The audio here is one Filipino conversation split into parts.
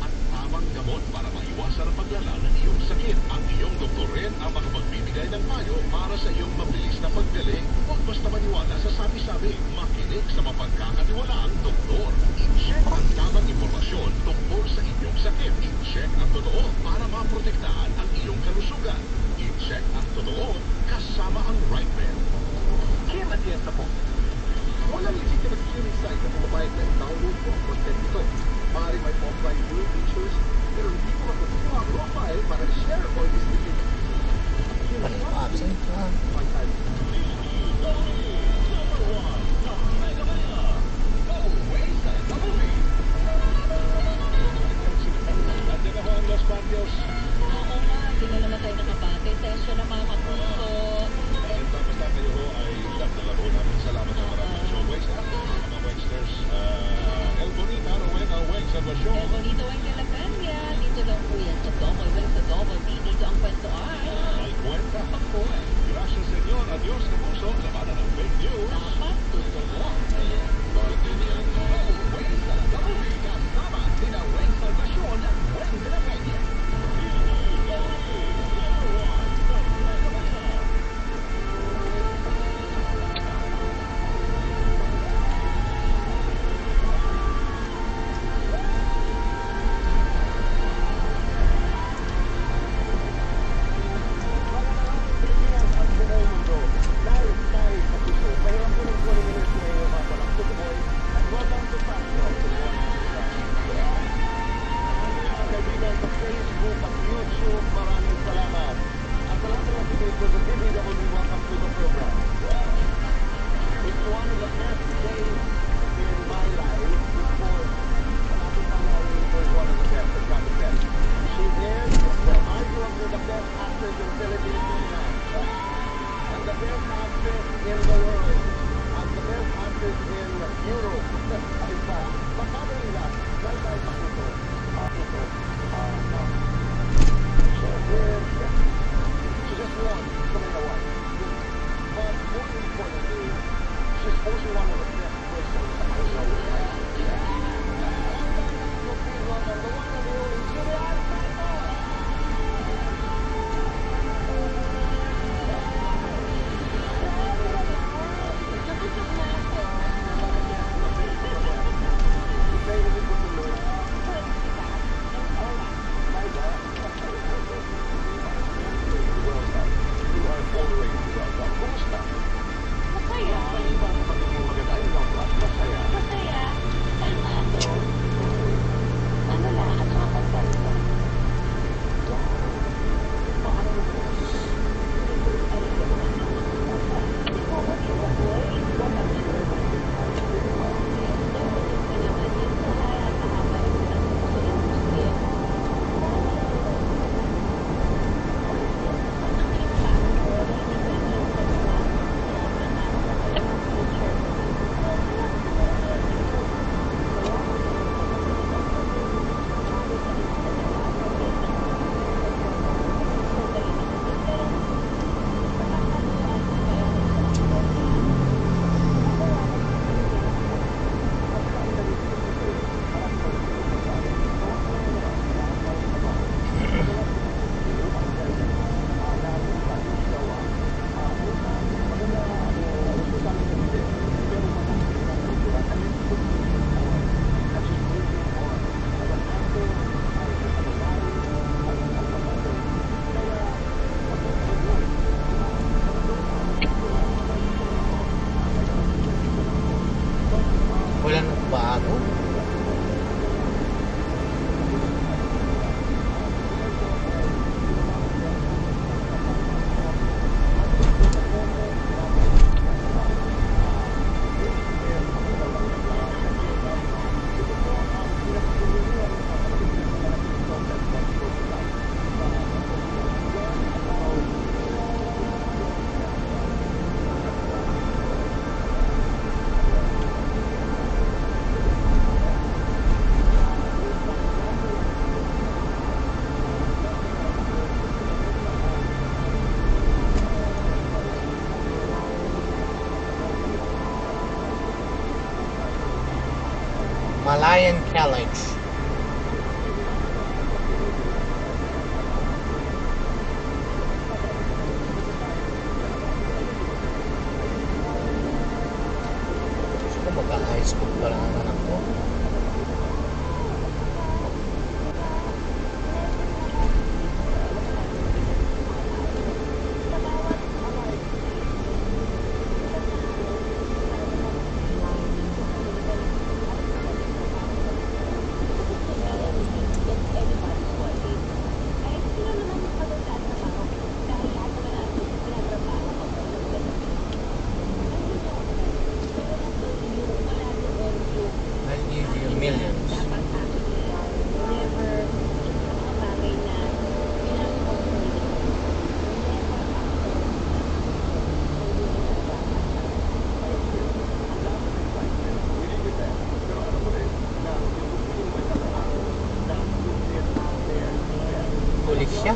at tamang gamot para maiwasan ang paglala ng iyong sakit. Ang iyong doktor rin ang makapagbibigay ng payo para sa iyong mabilis na paggaling. Huwag basta maniwala sa sabi-sabi. Makinig sa mapagkakatiwalaang doktor. I-check ang tamang impormasyon tungkol sa inyong sakit. I-check ang totoo para maprotektahan ang iyong kalusugan. I-check ang totoo kasama ang right man. Kim Atienza po. Walang legitimate streaming site na pumabayad na i-download po ang content ito. Maaaring may offline viewing features, pero hindi po matutuwa ang raw file para i-share or distribute. Absent lang. One time. Los Baños. Oo nga, hindi na naman tayo nakabate. Session ng mga kapuso. Basta kayo ho ay love na laro namin. Salamat sa maraming showways. Mga Wexters, El Bonita, Rowena, Wex, Salvation. El Bonito ay Calacania. Dito lang po yan sa Double Well sa Double B. Dito ang kwento ay... Ay kwenta. Of course. Gracias, Senyor. Adios, kapuso. Labanan ng fake news. Dapat totoo. Wex, Double B. Kasama, sina Wex, Salvation, Wex de la Peña. Wala nang bago. Malayan Calyx. pulis siya.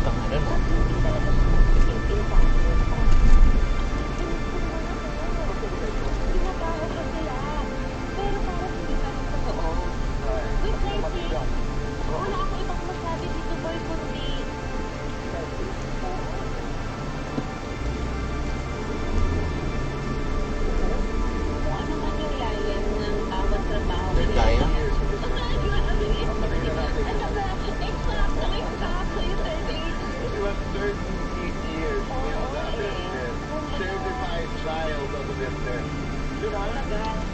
Pangalan mo. Wala akong ibang masabi dito, boy, kundi kung ano man yung layan ng bawat trabaho May kaya? It was 38 years in the business. Certified child of the business. Di ba?